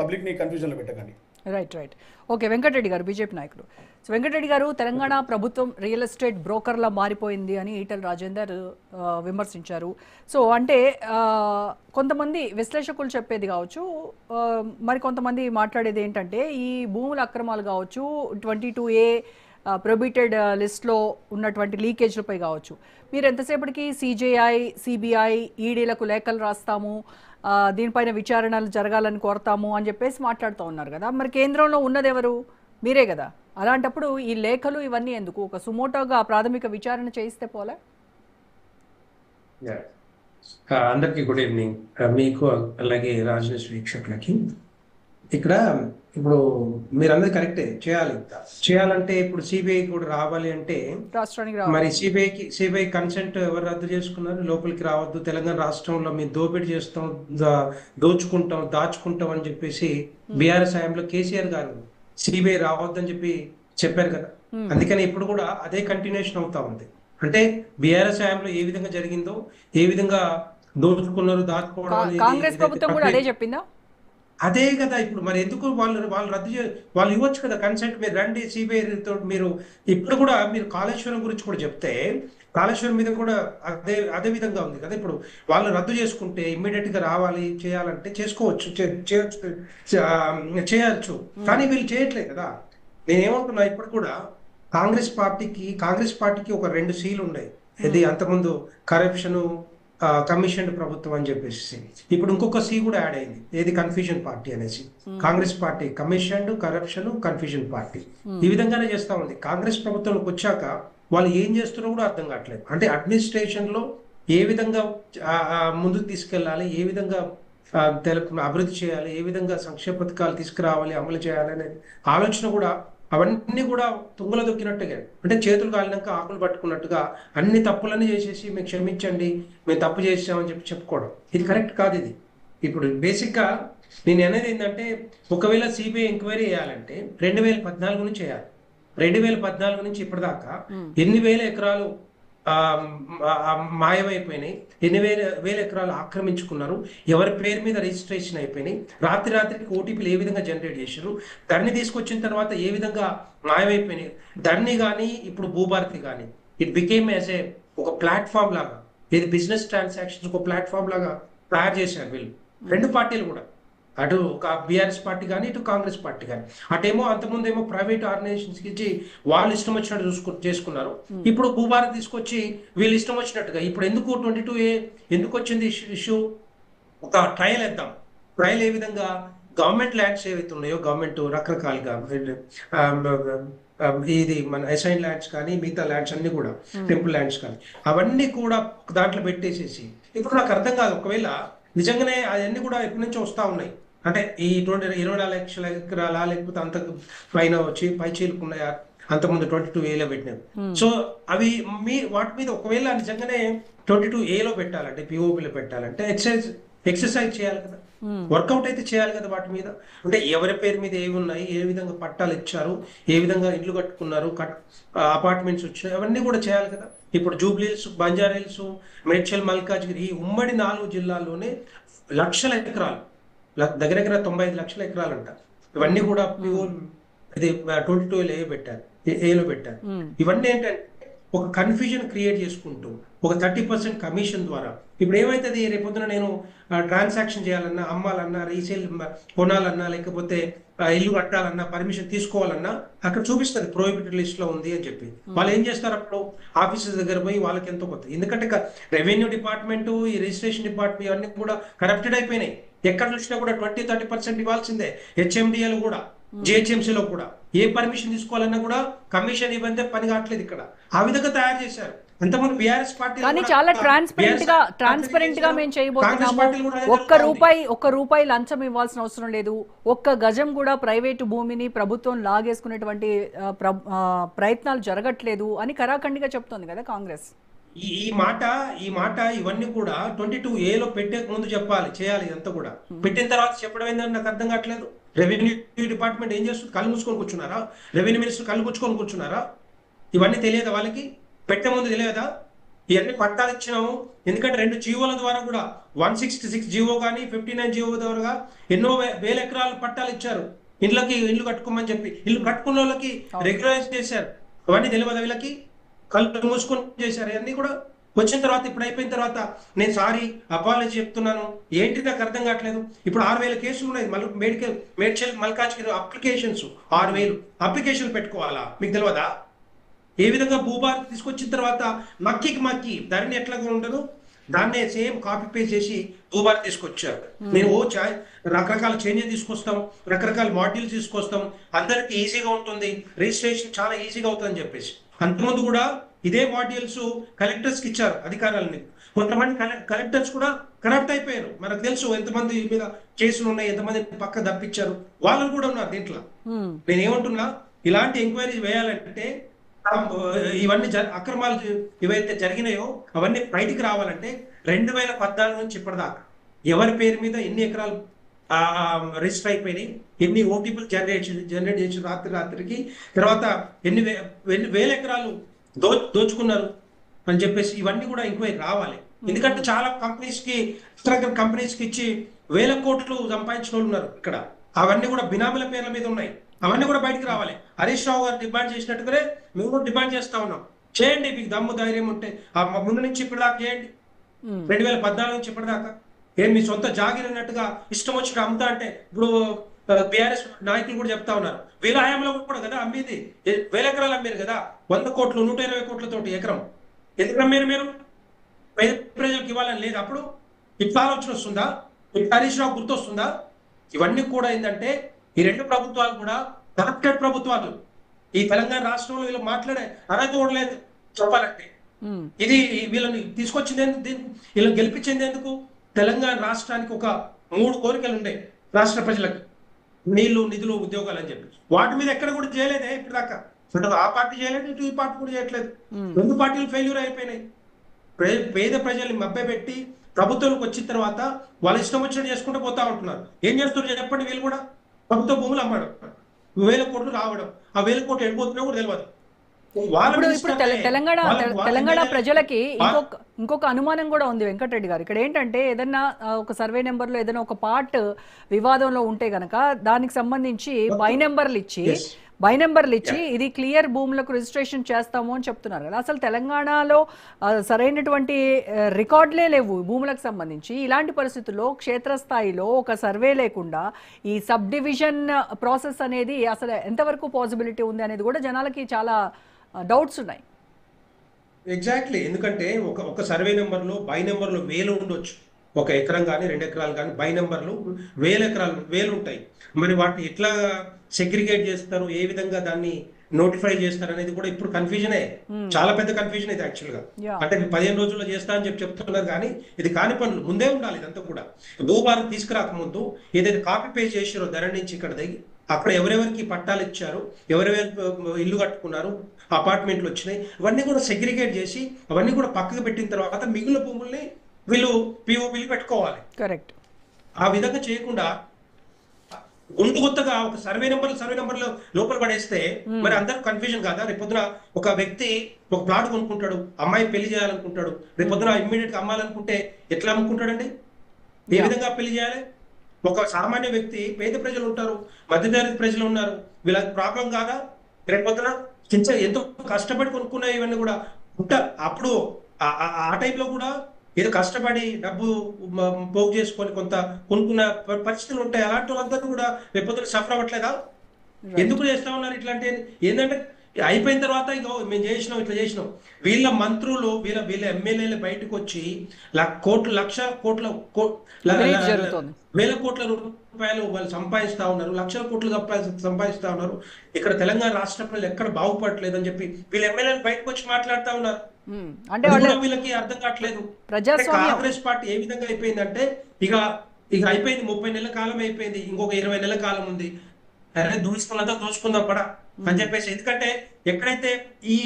పబ్లిక్ని కన్ఫ్యూజన్లో పెట్టకండి. Right right okay. వెంకటరెడ్డి గారు, బీజేపీ నాయకులు. సో వెంకటరెడ్డి గారు, తెలంగాణ ప్రభుత్వం రియల్ ఎస్టేట్ బ్రోకర్లా మారిపోయింది అని ఈటెల రాజేందర్ విమర్శించారు. సో అంటే కొంతమంది విశ్లేషకులు చెప్పేది కావచ్చు, మరి కొంతమంది మాట్లాడేది ఏంటంటే ఈ భూముల అక్రమాలు కావచ్చు, 22A ప్రొహిబిటెడ్ లిస్ట్లో ఉన్నటువంటి లీకేజ్లపై కావచ్చు, మీరు ఎంతసేపటికి CJI, CBI, ఈడీలకు లేఖలు రాస్తాము, దీనిపైన విచారణలు జరగాలని కోరతాము అని చెప్పేసి మాట్లాడుతూ ఉన్నారు కదా. మరి కేంద్రంలో ఉన్నది ఎవరు? మీరే కదా. అలాంటప్పుడు ఈ లేఖలు ఇవన్నీ ఎందుకు? ఒక సుమోటోగా ప్రాథమిక విచారణ చేయిస్తే పోలే? అందరికీ గుడ్ ఈవినింగ్. మీకు అలాగే రాజనేష్ వీక్షకులకి. ఇక్కడ ఇప్పుడు మీరందరూ కరెక్టే, చేయాలంటే ఇప్పుడు సిబిఐ కూడా రావాలి అంటే మరి సిబిఐ కన్సెంట్ ఎవరు రద్దు చేసుకున్నారు? లోపలికి రావద్దు, తెలంగాణ రాష్ట్రంలో మేము దోపిడీ చేస్తాం, దోచుకుంటాం, దాచుకుంటాం అని చెప్పేసి బీఆర్ఎస్ హయాంలో కేసీఆర్ గారు సిబిఐ రావద్దని చెప్పి చెప్పారు కదా. అందుకని ఇప్పుడు కూడా అదే కంటిన్యూషన్ అవుతా ఉంది. అంటే బీఆర్ఎస్ హయాంలో ఏ విధంగా జరిగిందో, ఏ విధంగా దోచుకున్నారు, దాచుకోవడం, కాంగ్రెస్ ప్రభుత్వం కూడా అదే చెప్పిందా? అదే కదా. ఇప్పుడు మరి ఎందుకు వాళ్ళు రద్దు వాళ్ళు ఇవ్వచ్చు కదా కన్సెంట్, మీరు రండి సిబిఐ తో. మీరు ఇప్పుడు కూడా మీరు కాళేశ్వరం గురించి కూడా చెప్తే కాళేశ్వరం మీద కూడా అదే విధంగా ఉంది కదా. ఇప్పుడు వాళ్ళు రద్దు చేసుకుంటే ఇమ్మీడియట్ గా రావాలి, చేయాలంటే చేసుకోవచ్చు, చేయొచ్చు. కానీ వీళ్ళు చేయట్లేదు కదా. నేనేమంటున్నా, ఇప్పుడు కూడా కాంగ్రెస్ పార్టీకి ఒక 2 సీలు ఉన్నాయి. ఇది అంతకుముందు కరప్షన్, కమిషన్ ప్రభుత్వం అని చెప్పేసి ఇప్పుడు ఇంకొక సి కూడా యాడ్ అయింది, ఏది కన్ఫ్యూజన్ పార్టీ అనేసి. Congress party commission, corruption, confusion party ఈ విధంగానే చేస్తా ఉంది. కాంగ్రెస్ ప్రభుత్వంలోకి వచ్చాక వాళ్ళు ఏం చేస్తున్నారో కూడా అర్థం కావట్లేదు. అంటే అడ్మినిస్ట్రేషన్ లో ఏ విధంగా ముందుకు తీసుకెళ్లాలి, ఏ విధంగా అభివృద్ధి చేయాలి, ఏ విధంగా సంక్షేమ పథకాలు తీసుకురావాలి, అమలు చేయాలి అనే ఆలోచన కూడా అవన్నీ కూడా తుంగలో దొక్కినట్టుగా, అంటే చేతులు కాలినాక ఆకులు పట్టుకున్నట్టుగా అన్ని తప్పులన్నీ చేసేసి మేము క్షమించండి, మేము తప్పు చేసామని చెప్పుకోవడం ఇది కరెక్ట్ కాదు. ఇది ఇప్పుడు బేసిక్గా నేను అనేది ఏంటంటే, ఒకవేళ సిబిఐ ఎంక్వైరీ చేయాలంటే 2014 నుంచి చేయాలి. 2014 నుంచి ఇప్పటిదాకా ఎన్ని వేల ఎకరాలు మాయమైపోయినాయి, ఎన్ని వేల ఎకరాలు ఆక్రమించుకున్నారు, ఎవరి పేరు మీద రిజిస్ట్రేషన్ అయిపోయినాయి, రాత్రికి ఓటీపీలు ఏ విధంగా జనరేట్ చేశారు, దాన్ని తీసుకొచ్చిన తర్వాత ఏ విధంగా మాయమైపోయినాయి, దాన్ని కానీ ఇప్పుడు భూభారతి కానీ ఇట్ బికేమ్ యాజ్ ఏ ఒక ప్లాట్ఫామ్ లాగా, ఇది బిజినెస్ ట్రాన్సాక్షన్స్ ఒక ప్లాట్ఫామ్ లాగా తయారు చేశారు వీళ్ళు 2 పార్టీలు కూడా. అటు బీఆర్ఎస్ పార్టీ కానీ, ఇటు కాంగ్రెస్ పార్టీ కానీ. అటేమో అంతకుముందు ఏమో ప్రైవేట్ ఆర్గనైజేషన్స్ ఇచ్చి వాళ్ళు ఇష్టం వచ్చినట్టు చేసుకున్నారు. ఇప్పుడు భూభారత్ తీసుకొచ్చి వీళ్ళు ఇష్టం వచ్చినట్టుగా. ఇప్పుడు ఎందుకు 22A ఎందుకు వచ్చింది ఇష్యూ? ఒక ట్రయల్ వేద్దాం. ట్రయల్ ఏ విధంగా గవర్నమెంట్ ల్యాండ్స్ ఏవైతే ఉన్నాయో, గవర్నమెంట్ రకరకాలుగా ఇది మన అసైన్ ల్యాండ్స్ కానీ, మిగతా ల్యాండ్స్ అన్ని కూడా టెంపుల్ ల్యాండ్స్ కానీ అవన్నీ కూడా దాంట్లో పెట్టేసేసి, ఇప్పుడు నాకు అర్థం కాదు, ఒకవేళ నిజంగానే అవన్నీ కూడా ఎప్పటి నుంచో వస్తా ఉన్నాయి, అంటే ఈ 24 లక్షల ఎకరాలా, లేకపోతే అంత పైన వచ్చి పై చీలుకున్నాయా, అంతకుముందు 22A పెట్టినారు. సో అవి వాటి మీద ఒకవేళ నిజంగానే 22A పెట్టాలంటే, పిఓపిలో పెట్టాలంటే ఎక్సర్సైజ్ చేయాలి కదా, వర్కౌట్ అయితే చేయాలి కదా వాటి మీద. అంటే ఎవరి పేరు మీద ఏవి ఉన్నాయి, ఏ విధంగా పట్టాలు ఇచ్చారు, ఏ విధంగా ఇల్లు కట్టుకున్నారు, అపార్ట్మెంట్స్ వచ్చాయి, అవన్నీ కూడా చేయాలి కదా. ఇప్పుడు జూబ్లీహిల్స్, బంజారాహిల్స్, మేడ్చల్, మల్కాజ్గిరి, ఈ ఉమ్మడి 4 జిల్లాల్లోనే లక్షల ఎకరాలు, దగ్గర 95 లక్షల ఎకరాలు అంట. ఇవన్నీ కూడా ఇది 22A పెట్టారు, ఏలో పెట్టారు. ఇవన్నీ ఏంటంటే ఒక కన్ఫ్యూజన్ క్రియేట్ చేసుకుంటూ ఒక 30% కమిషన్ ద్వారా ఇప్పుడు ఏమైతుంది, రేపొద్దున నేను ట్రాన్సాక్షన్ చేయాలన్నా, అమ్మాలన్నా, రీసేల్ కొనాలన్నా, లేకపోతే ఇల్లు కట్టాలన్నా, పర్మిషన్ తీసుకోవాలన్నా అక్కడ చూపిస్తుంది ప్రొహిబిటెడ్ లిస్ట్ లో ఉంది అని చెప్పి. వాళ్ళు ఏం చేస్తారు, అప్పుడు ఆఫీసెస్ దగ్గర పోయి వాళ్ళకి ఎంతో కొత్త, ఎందుకంటే రెవెన్యూ డిపార్ట్మెంట్, ఈ రిజిస్ట్రేషన్ డిపార్ట్మెంట్ ఇవన్నీ కూడా కరప్టెడ్ అయిపోయినాయి. ఎక్కడ చూసినా కూడా 20-30% ఇవ్వాల్సిందే. హెచ్ఎండిఏలు కూడా, జిహెచ్ఎంసీలో కూడా ఏ పర్మిషన్ తీసుకోవాలన్నా కూడా కమిషన్ ఇవ్వంతే పని కావట్లేదు. ఇక్కడ ఆ విధంగా తయారు చేశారు. అంతకుముందు బీఆర్ఎస్ పార్టీ కానీ చాలా ట్రాన్స్పరెంట్ గా మేము చేయబోతున్నాము. ఒక్క రూపాయి లంచం ఇవ్వాల్సిన అవసరం లేదు, ఒక్క గజం కూడా ప్రైవేటు భూమిని ప్రభుత్వం లాగేసుకునేటువంటి ప్రయత్నాలు జరగట్లేదు అని కరాఖండిగా చెప్తోంది కదా కాంగ్రెస్. ఈ మాట ఇవన్నీ కూడా 22A పెట్టే ముందు చేయాలి. అంతా కూడా పెట్టిన తర్వాత చెప్పడం ఏంటంటే నాకు అర్థం కావట్లేదు. రెవెన్యూ డిపార్ట్మెంట్ ఏం చేస్తుంది, కళ్ళు మూసుకొని కూర్చున్నారా? రెవెన్యూ మినిస్టర్ కళ్ళు కూర్చుకొని కూర్చున్నారా? ఇవన్నీ తెలియదా వాళ్ళకి? పెట్టే ముందు తెలియదా? ఇవన్నీ పట్టాలు ఇచ్చినాము. ఎందుకంటే 2 జీవోల ద్వారా కూడా 166 జీవో కానీ 59 జీవో ద్వారా ఎన్నో వేల ఎకరాలు పట్టాలు ఇచ్చారు. ఇల్లు కట్టుకోమని చెప్పి ఇల్లు కట్టుకున్న వాళ్ళకి రెగ్యులరైజ్ చేశారు. అవన్నీ తెలియదు వీళ్ళకి, కళ్ళు మూసుకొని చేశారు. ఇవన్నీ కూడా వచ్చిన తర్వాత ఇప్పుడు అయిపోయిన తర్వాత నేను సారీ అపాలజీ చెప్తున్నాను ఏంటి నాకు అర్థం కావట్లేదు. ఇప్పుడు 6,000 కేసులు ఉన్నాయి మేడ్చల్ మల్కాజ్గిరి అప్లికేషన్స్ 6,000 అప్లికేషన్లు పెట్టుకోవాలా మీకు తెలియదా? ఏ విధంగా భూభార్ తీసుకొచ్చిన తర్వాత మక్కి ధరని ఎట్లాగా ఉండదు దాన్నే సేమ్ కాపీ పేస్ట్ చేసి భూభార్ తీసుకొచ్చారు. నేను రకరకాల చేంజెస్ తీసుకొస్తాం, రకరకాల మాడ్యూల్స్ తీసుకొస్తాం, అందరికి ఈజీగా ఉంటుంది, రిజిస్ట్రేషన్ చాలా ఈజీగా అవుతుందని చెప్పేసి. అంతకుముందు కూడా ఇదే మాడ్యూల్స్ కలెక్టర్స్ కి ఇచ్చారు అధికారాలని. కొంతమంది కలెక్టర్స్ కూడా కరప్ట్ అయిపోయారు. మనకు తెలుసు ఎంతమంది మీద కేసులు ఉన్నాయి, ఎంతమంది పక్క తప్పించారు, వాళ్ళు కూడా ఉన్నారు దీంట్లో. నేనేమంటున్నా, ఇలాంటి ఎంక్వైరీస్ వేయాలంటే ఇవన్నీ అక్రమాలు ఏవైతే జరిగినాయో అవన్నీ బయటికి రావాలంటే 2014 నుంచి ఇప్పటిదాకా ఎవరి పేరు మీద ఎన్ని ఎకరాలు రిజిస్టర్ అయిపోయినాయి, ఎన్ని ఓటీపీలు జనరేట్ చేసి రాత్రికి తర్వాత ఎన్ని వేల ఎకరాలు దోచుకున్నారు అని చెప్పేసి ఇవన్నీ కూడా ఎంక్వైరీ రావాలి. ఎందుకంటే చాలా కంపెనీస్ కి ఇచ్చి వేల కోట్లు సంపాదించిన వాళ్ళు ఉన్నారు ఇక్కడ. అవన్నీ కూడా బినామీల పేర్ల మీద ఉన్నాయి. అవన్నీ కూడా బయటకు రావాలి. హరీష్ రావు గారు డిమాండ్ చేసినట్టుగానే మేము కూడా డిమాండ్ చేస్తా ఉన్నాం. చేయండి, మీకు దమ్ము ధైర్యం ఉంటే. ముందు నుంచి ఇప్పటిదాకా చేయండి, 2014 నుంచి ఇప్పటిదాకా. ఏం మీ సొంత జాగిర్ అన్నట్టుగా ఇష్టం వచ్చి అమ్ముతా అంటే ఇప్పుడు బీఆర్ఎస్ నాయకులు కూడా చెప్తా ఉన్నారు. వీళ్ళ హయాంలో కూడా కదా అమ్మేది, వేల ఎకరాలు అమ్మారు కదా, 100 కోట్లు 120 కోట్లతోటి ఎకరం. ఎందుకు అమ్మారు మీరు? ప్రజలకు ఇవ్వాలని లేదు. అప్పుడు ఇట్లా ఆలోచన వస్తుందా? ఇట్లా హరీష్ రావు గుర్తొస్తుందా? ఇవన్నీ కూడా ఏంటంటే ఈ 2 ప్రభుత్వాలు కూడా కరప్టెడ్ ప్రభుత్వాలు. ఈ తెలంగాణ రాష్ట్రంలో వీళ్ళు మాట్లాడే అర్హత కూడా లేదు చెప్పాలంటే. ఇది వీళ్ళని తీసుకొచ్చింది ఎందుకు, వీళ్ళని గెలిపించింది ఎందుకు? తెలంగాణ రాష్ట్రానికి ఒక 3 కోరికలు ఉండే రాష్ట్ర ప్రజలకు, నీళ్లు, నిధులు, ఉద్యోగాలు అని చెప్పి. వాటి మీద ఎక్కడ కూడా చేయలేదే ఇప్పుడు దాకా. ఆ పార్టీ చేయలేదు, ఇటు ఈ పార్టీ కూడా చేయట్లేదు. 2 పార్టీలు ఫెయిల్యూర్ అయిపోయినాయి. పేద ప్రజల్ని మభ్యపెట్టి ప్రభుత్వంలోకి వచ్చిన తర్వాత వాళ్ళ ఇష్టం వచ్చినట్టు చేసుకుంటూ పోతా ఉంటున్నారు. ఏం చేస్తున్నారు చెప్పండి? వీళ్ళు కూడా ప్రభుత్వ భూములు అమ్మడం, 1000 కోట్లు రావడం, ఆ 1000 కోట్లు వెళ్ళిపోతున్నా కూడా తెలియదు. ఇప్పుడు తెలంగాణ ప్రజలకి ఇంకొక అనుమానం కూడా ఉంది వెంకటరెడ్డి గారు. ఇక్కడ ఏంటంటే ఏదన్నా ఒక సర్వే నెంబర్లో ఏదైనా ఒక పార్ట్ వివాదంలో ఉంటే గనక దానికి సంబంధించి బై నెంబర్లు ఇచ్చి ఇది క్లియర్ భూములకు రిజిస్ట్రేషన్ చేస్తాము అని చెప్తున్నారు కదా. అసలు తెలంగాణలో సరైనటువంటి రికార్డులే లేవు భూములకు సంబంధించి. ఇలాంటి పరిస్థితుల్లో క్షేత్రస్థాయిలో ఒక సర్వే లేకుండా ఈ సబ్ డివిజన్ ప్రాసెస్ అనేది అసలు ఎంతవరకు పాసిబిలిటీ ఉంది అనేది కూడా జనాలకి చాలా డౌట్స్ ఉన్నాయి. ఎగ్జాక్ట్లీ. ఎందుకంటే ఒక సర్వే నెంబర్లో బై నెంబర్లో 1000 ఉండొచ్చు. 1 ఎకరం కానీ 2 ఎకరాలు కానీ బై నెంబర్లు 1000 ఉంటాయి. మరి వాటిని ఎట్లా సెగ్రిగేట్ చేస్తారు, ఏ విధంగా దాన్ని నోటిఫై చేస్తారు అనేది కూడా ఇప్పుడు కన్ఫ్యూజనే. చాలా పెద్ద కన్ఫ్యూజన్ ఇది యాక్చువల్ గా. అంటే 15 రోజుల్లో చేస్తా అని చెప్తున్నారు కానీ ఇది కాని పనులు ముందే ఉండాలి. ఇదంతా కూడా భూభారం తీసుకురాక ముందు ఏదైతే కాపీ పేస్ట్ చేసారో ధర నుంచి ఇక్కడ దిగి అక్కడ ఎవరెవరికి పట్టాలు ఇచ్చారు, ఎవరెవరు ఇల్లు కట్టుకున్నారు, అపార్ట్మెంట్లు వచ్చినాయి, అవన్నీ కూడా సెగ్రిగేట్ చేసి అవన్నీ కూడా పక్కకు పెట్టిన తర్వాత మిగిలిన భూముల్ని వీళ్ళు పిఓపిలు పెట్టుకోవాలి. కరెక్ట్. ఆ విధంగా చేయకుండా కొత్తగా ఒక సర్వే నెంబర్లో లోపల పడేస్తే మరి అందరూ కన్ఫ్యూజన్ కాదా? రేపొద్దున ఒక వ్యక్తి ఒక ప్లాట్ కొనుక్కుంటాడు, అమ్మాయి పెళ్లి చేయాలనుకుంటాడు, రేపొద్దున ఇమ్మీడియట్ గా అమ్మాలనుకుంటే ఎట్లా అమ్ముకుంటాడండి? ఏ విధంగా పెళ్లి చేయాలి? ఒక సామాన్య వ్యక్తి, పేద ప్రజలు ఉంటారు, మధ్యతరగతి ప్రజలు ఉన్నారు, వీళ్ళకి ప్రాబ్లం కాదా? రేపొద్దున ఎంతో కష్టపడి కొనుక్కున్న ఇవన్నీ కూడా అప్పుడు ఆ టైంలో కూడా ఏదో కష్టపడి డబ్బు పోగు చేసుకొని కొంత కొనుక్కున్న పరిస్థితులు ఉంటాయి. అలాంటి వాళ్ళందరూ కూడా రేపొద్దున సఫర్ అవ్వట్లేదా? ఎందుకు చేస్తా ఉన్నారు ఇట్లాంటి? ఏంటంటే అయిపోయిన తర్వాత ఇగో మేము చేసినాం, ఇట్లా చేసినాం. వీళ్ళ మంత్రులు వీళ్ళ ఎమ్మెల్యేలు బయటకు వచ్చి వేల కోట్ల రూపాయలు వాళ్ళు సంపాదిస్తా ఉన్నారు, లక్షల కోట్లు సంపాదిస్తా ఉన్నారు. ఇక్కడ తెలంగాణ రాష్ట్ర ప్రజలు ఎక్కడ బాగుపడట్లేదు అని చెప్పి వీళ్ళ ఎమ్మెల్యేలు బయటకు వచ్చి మాట్లాడుతా ఉన్నారు. అంటే వీళ్ళకి అర్థం కావట్లేదు. కాంగ్రెస్ పార్టీ ఏ విధంగా అయిపోయిందంటే ఇక అయిపోయింది, 30 నెలల కాలం అయిపోయింది, ఇంకొక 20 నెలల కాలం ఉంది, దూసుకున్నంతా దోచుకుందాం పడా అని చెప్పేసి. ఎందుకంటే ఎక్కడైతే ఈ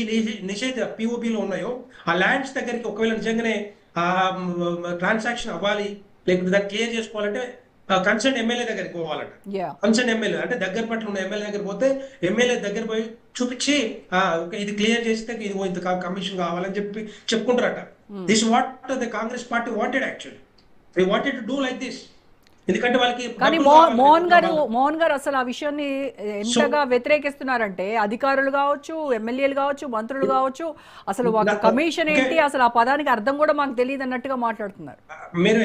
నిషేధ పిఓపిలో ఉన్నాయో ఆ ల్యాండ్స్ దగ్గరికి ఒకవేళ నిజంగానే ట్రాన్సాక్షన్ అవ్వాలి, లేకపోతే దాన్ని క్లియర్ చేసుకోవాలంటే కన్సర్న్ ఎమ్మెల్యే దగ్గరికి పోవాలట. యా కన్సర్న్ ఎమ్మెల్యే అంటే దగ్గర పట్ల ఉన్న ఎమ్మెల్యే దగ్గర పోతే ఎమ్మెల్యే దగ్గర పోయి చూపించి ఓకే ఇది క్లియర్ చేస్తే ఇది ఇంత కమిషన్ కావాలని చెప్పి చెప్పుకుంటారట. This what the Congress party wanted actually. They wanted to do like this. ఎందుకంటే వాళ్ళకి కానీ మోహన్ గారు అసలు ఆ విషయాన్ని ఎంతగా వ్యతిరేకిస్తున్నారంటే అధికారులు కావచ్చు, ఎమ్మెల్యేలు కావచ్చు, మంత్రులు కావచ్చు, అసలు ఒక కమిషన్ ఏంటి అసలు ఆ పదానికి అర్థం కూడా మాకు తెలియదు అన్నట్టుగా మాట్లాడుతున్నారు. మీరు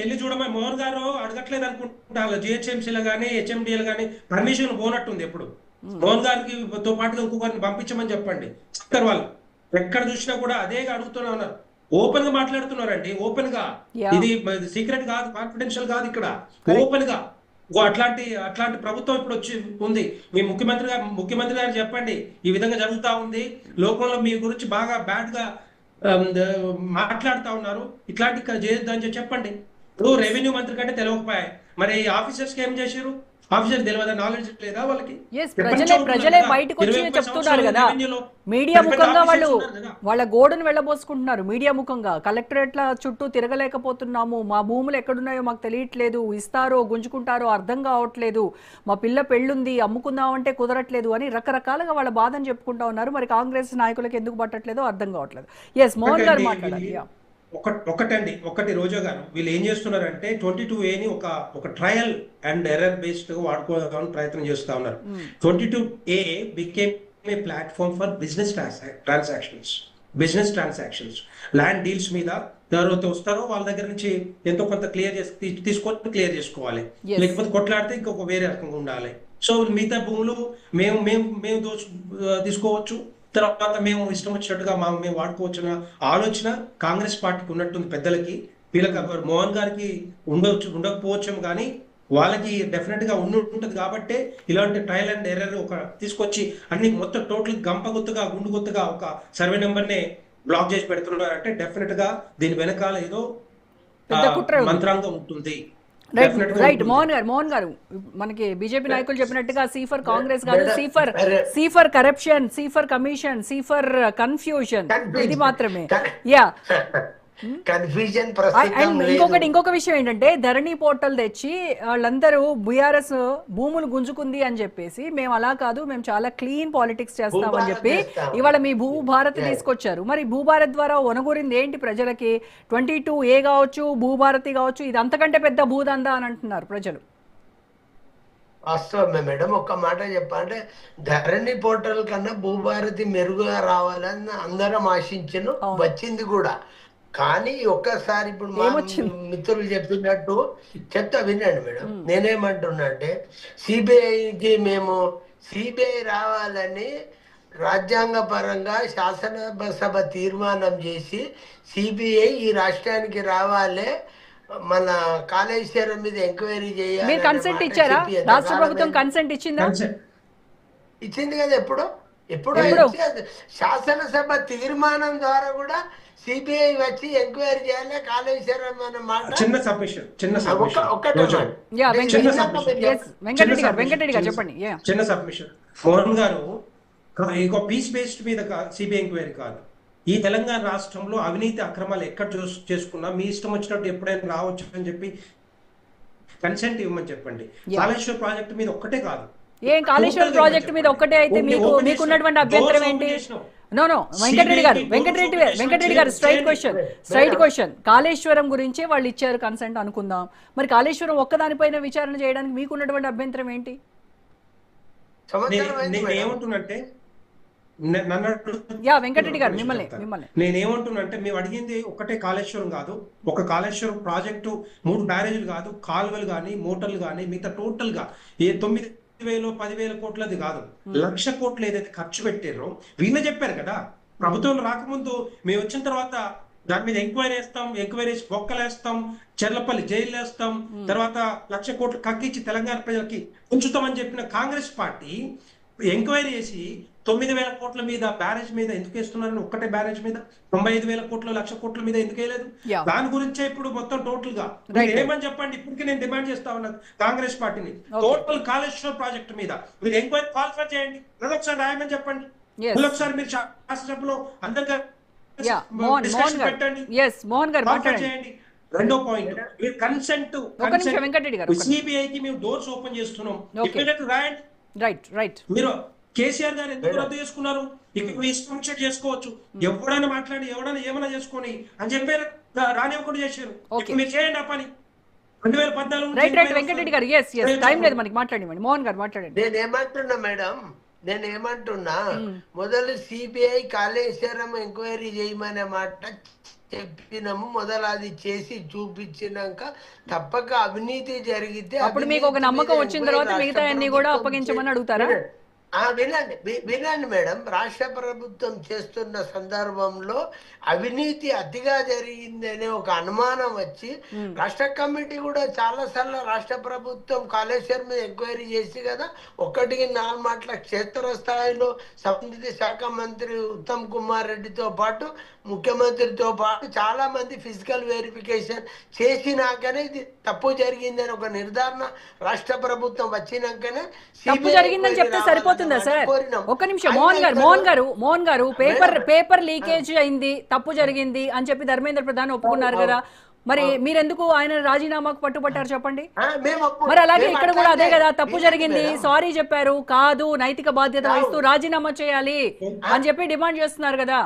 వెళ్ళి చూడమని మోహన్ గారు అడగట్లేదు అనుకుంటా. జిహెచ్ఎంసీలో కానీ హెచ్ఎండిఎల్ కానీ పర్మిషన్ పోనట్టుంది. ఎప్పుడు మోహన్ గారికి తో పాటుగా ఇంకొకరిని పంపించమని చెప్పండి. చెప్తారు వాళ్ళు. ఎక్కడ చూసినా కూడా అదే అడుగుతూనే ఉన్నారు. ఓపెన్ గా మాట్లాడుతున్నారండి. ఓపెన్ గా, ఇది సీక్రెట్ కాదు, కాన్ఫిడెన్షియల్ కాదు, ఇక్కడ ఓపెన్ గా. అట్లాంటి ప్రభుత్వం ఇప్పుడు వచ్చి ఉంది. మీ ముఖ్యమంత్రి గారు చెప్పండి ఈ విధంగా జరుగుతా ఉంది, లోకంలో మీ గురించి బాగా బ్యాడ్ గా మాట్లాడుతా ఉన్నారు, ఇట్లాంటి చేయొద్దని చెప్పండి. ఇప్పుడు రెవెన్యూ మంత్రి కంటే తెలియకపోయాయి, మరి ఆఫీసర్స్ కి ఏం చేశారు? ఆఫీసర్ తెలియదా? నాలెడ్జ్ లేదా వాళ్ళకి? ప్రజలే బయటకు వచ్చి చెప్తున్నారు కదా, మీడియా ముఖంగా వాళ్ళ గోడును వెళ్ళబోసుకుంటున్నారు. మీడియా ముఖంగా కలెక్టరేట్ల చుట్టూ తిరగలేకపోతున్నాము, మా భూములు ఎక్కడున్నాయో మాకు తెలియట్లేదు, ఇస్తారో గుంజుకుంటారో అర్థం కావట్లేదు, మా పిల్ల పెళ్ళుంది అమ్ముకుందామంటే కుదరట్లేదు అని రకరకాలుగా వాళ్ళ బాధను చెప్పుకుంటా ఉన్నారు. మరి కాంగ్రెస్ నాయకులకు ఎందుకు పట్టట్లేదో అర్థం కావట్లేదు. ఎస్ మోహన్ గారు మాట్లాడాలి. ఒకటి రోజా గారు, వీళ్ళు ఏం చేస్తున్నారంటే 22A ని ఒక ట్రయల్ అండ్ ఎర్రర్ బేస్డ్ వాడుకోవాలని ప్రయత్నం చేస్తా ఉన్నారు. 22A became a platform for business transactions. Land deals మీద ఎవరైతే వస్తారో వాళ్ళ దగ్గర నుంచి ఎంతో కొంత తీసుకొని క్లియర్ చేసుకోవాలి, లేకపోతే కొట్లాడితే ఇంకొక వేరే రకంగా ఉండాలి. సో మిగతా భూములు మేము తీసుకోవచ్చు, తర్వాత మేము ఇష్టం వచ్చినట్టుగా మేము వాడుకోవచ్చు ఆలోచన కాంగ్రెస్ పార్టీకి ఉన్నట్టుంది. పెద్దలకి, వీళ్ళకి మోహన్ గారికి ఉండకపోవచ్చు, కానీ వాళ్ళకి డెఫినెట్ గా ఉంటది. కాబట్టి ఇలాంటి ట్రయల్ అండ్ ఎర్రర్ తీసుకొచ్చి అన్ని మొత్తం టోటల్ గంపగుత్తుగా గుండుగుత్తుగా ఒక సర్వే నెంబర్ నే బ్లాక్ చేసి పెడుతున్నారంటే డెఫినెట్ గా దీని వెనకాల ఏదో మంత్రాంగం ఉంటుంది. రైట్ మోహన్ గారు మనకి బీజేపీ నాయకులు చెప్పినట్టుగా సి ఫర్ కాంగ్రెస్ కాదు, C for corruption, C for commission, C for confusion, ఇది మాత్రమే. Yeah confusion. ఇంకొక విషయం ఏంటంటే ధరణి పోర్టల్ తెచ్చి వాళ్ళందరూ బీఆర్ఎస్ భూములు గుంజుకుంది అని చెప్పేసి, మేము అలా కాదు, మేము చాలా క్లీన్ పాలిటిక్స్ చేస్తామని చెప్పి ఇవాళ మీ భూభారత్ తీసుకొచ్చారు. మరి భూభారత్ ద్వారా ఒనగూరింది ఏంటి ప్రజలకి? 22A కావచ్చు, భూభారతి కావచ్చు, ఇది అంతకంటే పెద్ద భూదందా అని అంటున్నారు ప్రజలు. వాస్తవమే మేడం. ఒక్క మాట చెప్పాలంటే ధరణి పోర్టల్ కన్నా భూభారతి మెరుగుగా రావాలని అందరం ఆశించను, వచ్చింది కూడా. కానీ ఒక్కసారి ఇప్పుడు మా మిత్రులు చెప్పినట్టు చెప్తా వినండి మేడం. నేనేమంటున్నా అంటే సిబిఐ రావాలని రాజ్యాంగ పరంగా శాసనసభ తీర్మానం చేసి సిబిఐ ఈ రాష్ట్రానికి రావాలి, మన కాళేశ్వరం మీద ఎంక్వైరీ చేయాలి. కన్సెంట్ ఇచ్చారా? రాష్ట్ర ప్రభుత్వం కన్సెంట్ ఇచ్చిందా? ఇచ్చింది కదా. ఎప్పుడు శాసనసభ తీర్మానం ద్వారా కూడా సిబిఐ వచ్చి ఎంక్వైరీ చేయాలి కాళేశ్వరం అన్న మాట. చిన్న సబ్మిషన్ మోహన్ గారు, ఇంకో పీస్ బేస్డ్ మీద సిబిఐ ఎంక్వైరీ కాదు. ఈ తెలంగాణ రాష్ట్రంలో అవినీతి అక్రమాలు ఎక్కడ చేసుకున్నా మీ ఇష్టం వచ్చినట్టు ఎప్పుడైనా రావచ్చు అని చెప్పి కన్సెంట్ ఇవ్వమని చెప్పండి. కాళేశ్వరం ప్రాజెక్టు మీద ఒక్కటే కాదు, ఏం కాళేశ్వరం ప్రాజెక్ట్ మీద ఒక్కటే అయితే మీకున్నటువంటి అభ్యంతరం ఏంటి? నో వెంకటరెడ్డి గారు స్ట్రైట్ క్వశ్చన్. కాళేశ్వరం గురించే వాళ్ళు ఇచ్చారు కన్సెంట్ అనుకుందాం, మరి కాళేశ్వరం ఒక్కదానిపైన విచారణ చేయడానికి మీకున్నటువంటి అభ్యంతరం ఏంటి? ఏమంటున్నంటే వెంకటరెడ్డి గారు మిమ్మల్ని నేనేమంటున్నంటే, మేము అడిగింది ఒకటే కాళేశ్వరం కాదు, ఒక కాళేశ్వరం ప్రాజెక్టు 3 బ్యారేజీలు కాదు, కాలువలు కానీ మోటార్లు కానీ మిగతా టోటల్ గా 9,000-10,000 కోట్లది కాదు, 1,00,000 కోట్లు ఏదైతే ఖర్చు పెట్టారో వీళ్ళే చెప్పారు కదా. ప్రభుత్వం రాకముందు మేము వచ్చిన తర్వాత దాని మీద ఎంక్వైరీ చేసి బొక్కలేస్తాం, చెర్లపల్లి జైలు వేస్తాం, తర్వాత 1,00,000 కోట్లు కక్కించి తెలంగాణ ప్రజలకి ఉంచుతామని చెప్పిన కాంగ్రెస్ పార్టీ ఎంక్వైరీ చేసి 9,000 కోట్ల మీద బ్యారేజ్ మీద ఎందుకు వేస్తున్నారని, ఒక్కటే బ్యారేజ్ మీద 95,000 కోట్లు 1,00,000 కోట్ల మీద ఎందుకు వేయలేదు? దాని గురించే ఇప్పుడు మొత్తం టోటల్ గా ఏమని చెప్పండి. ఇప్పటికీ నేను డిమాండ్ చేస్తా ఉన్నాను కాంగ్రెస్ పార్టీని, టోటల్ కాళేశ్వరం ప్రాజెక్టు మీద మీరు ఎంక్వైరీ క్వాలిఫై చేయండి, ఒకసారి రాయమని చెప్పండి, ఒకసారి మీరు శాసనసభలో అందరికీ పెట్టండి, చేయండి. రెండో పాయింట్, మీరు కన్సెంట్ ఒక నిమిషం వెంకటరెడ్డి గారు, సిబిఐకి మేము డోర్స్ ఓపెన్ చేస్తున్నాం, ఇమ్మీడియట్ రాయండి. రైట్ మీరు కేసీఆర్ గారు ఎందుకు రద్దు చేసుకున్నారు? ఇక్కడ మీ ఇష్టం వచ్చేది చేసుకోవచ్చు, ఎవడైనా మాట్లాడి ఎవడైనా ఏమైనా చేసుకొని అని చెప్పారు, రానివ్వకుండా చేశారు. ఇప్పుడు మీరు చేయండి ఆ పని. 2014 రైట్ వెంకటరెడ్డి గారు, ఎస్ టైం లేదు మనకి, మాట్లాడండి. మోహన్ గారు మాట్లాడండి. నేనేమంటున్నా మేడం, నేనేమంటున్నా, మొదలు సిబిఐ కాళేశ్వరం ఎంక్వైరీ చేయమనే మాట చెప్పినాము, మొదలు అది చేసి చూపించినాక తప్పక అవినీతి జరిగితే అప్పుడు మీకు ఒక నమ్మకం వచ్చిన తర్వాత మిగతా అన్ని కూడా అప్పగించమని అడుగుతారా? వినండి మేడం, రాష్ట్ర ప్రభుత్వం చేస్తున్న సందర్భంలో అవినీతి అతిగా జరిగింది అనే ఒక అనుమానం వచ్చి రాష్ట్ర కమిటీ కూడా చాలా సార్లు రాష్ట్ర ప్రభుత్వం కాళేశ్వరం మీద ఎంక్వైరీ చేసి కదా 1-4 మాటల క్షేత్రస్థాయిలో సంబంధిత శాఖ మంత్రి ఉత్తమ్ కుమార్ రెడ్డితో పాటు ముఖ్యమంత్రితో పాటు చాలా మంది ఫిజికల్ వెరిఫికేషన్ చేసినాకనే ఇది తప్పు జరిగిందని ఒక నిర్ధారణ రాష్ట్ర ప్రభుత్వం వచ్చినాకనే తప్పు జరిగిందని చెప్తే సరిపోతుందా సార్? ఒక నిమిషం మోహన్ గారు పేపర్ లీకేజ్ అయింది, తప్పు జరిగింది అని చెప్పి ధర్మేంద్ర ప్రధాన్ ఒప్పుకున్నారు కదా, మరి మీరెందుకు ఆయన రాజీనామాకు పట్టుబట్టారు చెప్పండి? మరి అలాగే ఇక్కడ కూడా అదే కదా, తప్పు జరిగింది, సారీ చెప్పారు, కాదు నైతిక బాధ్యత వహిస్తూ రాజీనామా చేయాలి అని చెప్పి డిమాండ్ చేస్తున్నారు కదా.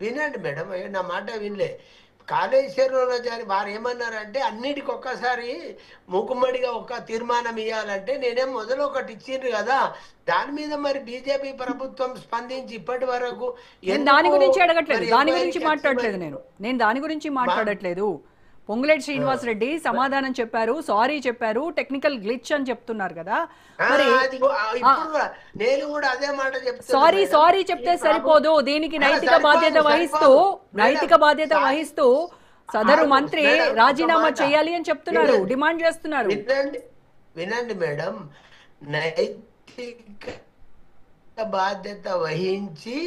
వినండి మేడం, నా మాట వినలే. కాళేశ్వరంలో వారు ఏమన్నారంటే అన్నిటికి ఒక్కసారి మూకుమ్మడిగా ఒక తీర్మానం ఇవ్వాలంటే నేనేం మొదలు ఒకటి ఇచ్చిండ్రు కదా, దాని మీద మరి బీజేపీ ప్రభుత్వం స్పందించి ఇప్పటి వరకు దాని గురించి అడగట్లేదు, దాని గురించి మాట్లాడట్లేదు, నేను దాని గురించి మాట్లాడట్లేదు. పొంగులేటి శ్రీనివాస్ రెడ్డి సమాధానం చెప్పారు, సారీ చెప్పారు, టెక్నికల్ గ్లిచ్ అని చెప్తున్నారు కదా, మరి నేను కూడా అదే మాట చెప్తాను. సారీ చెప్తే సరిపోదు, దీనికి నైతిక బాధ్యత వహిస్తూ సదరు మంత్రి రాజీనామా చేయాలి అని చెప్తున్నారు, డిమాండ్ చేస్తున్నారు. వినండి మేడం, నైతిక బాధ్యత వహించి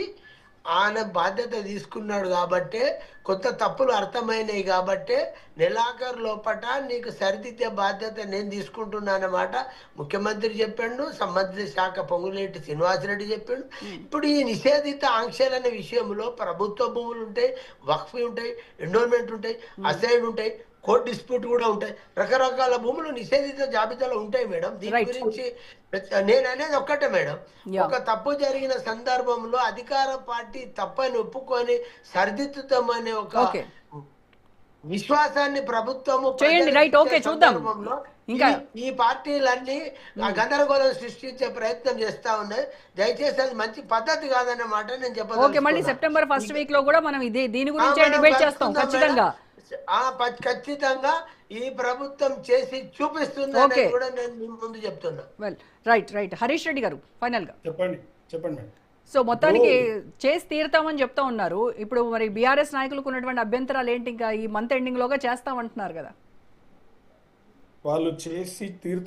ఆయన బాధ్యత తీసుకున్నాడు కాబట్టే, కొత్త తప్పులు అర్థమైనాయి కాబట్టే నెలాఖరు లోపట నీకు సరిదిద్దే బాధ్యత నేను తీసుకుంటున్నానమాట ముఖ్యమంత్రి చెప్పాడు, సంబంధిత శాఖ పొంగులేటి శ్రీనివాసరెడ్డి చెప్పాడు. ఇప్పుడు ఈ నిషేధిత ఆంక్షలనే విషయంలో ప్రభుత్వ భూములు ఉంటాయి, వక్ఫ్ ఉంటాయి, ఎండోన్మెంట్ ఉంటాయి, అసైడ్ ఉంటాయి, కోర్టు డిస్ప్యూట్ కూడా ఉంటాయి, రకరకాల భూములు నిషేధిత జాబితాలో ఉంటాయి మేడం. దీని గురించి నేను అనేది ఒక్కటే మేడం, ఒక తప్పు జరిగిన సందర్భంలో అధికార పార్టీ తప్పని ఒప్పుకొని సరిదిద్దుతామనే ఒక విశ్వాసాన్ని ప్రభుత్వము ఇంకా ఈ పార్టీలన్నీ గందరగోళం సృష్టించే ప్రయత్నం చేస్తా ఉన్నాయి. దయచేసి అది మంచి పద్ధతి కాదన్నమాట నేను చెప్పాలి. మళ్ళీ సెప్టెంబర్ ఫస్ట్ వీక్ లో కూడా మనం దీని గురించి డిబేట్ చేస్తాం ఖచ్చితంగా. ఈ ప్రభుత్వం చేసి చూపిస్తుంది కూడా నేను ముందు చెప్తున్నా. రైట్ హరీష్ రెడ్డి గారు ఫైనల్ గా చెప్పండి. సో మొత్తానికి చేసి తీరుతామని చెప్తా ఉన్నారు. ఇప్పుడు మరి బీఆర్ఎస్ నాయకులకు ఉన్నటువంటి అభ్యంతరాలు ఏంటి? ఇంకా ఈ మంత్ ఎండింగ్ లోగా చేస్తామంటున్నారు కదా. వాళ్ళు చేసి తీరుతాం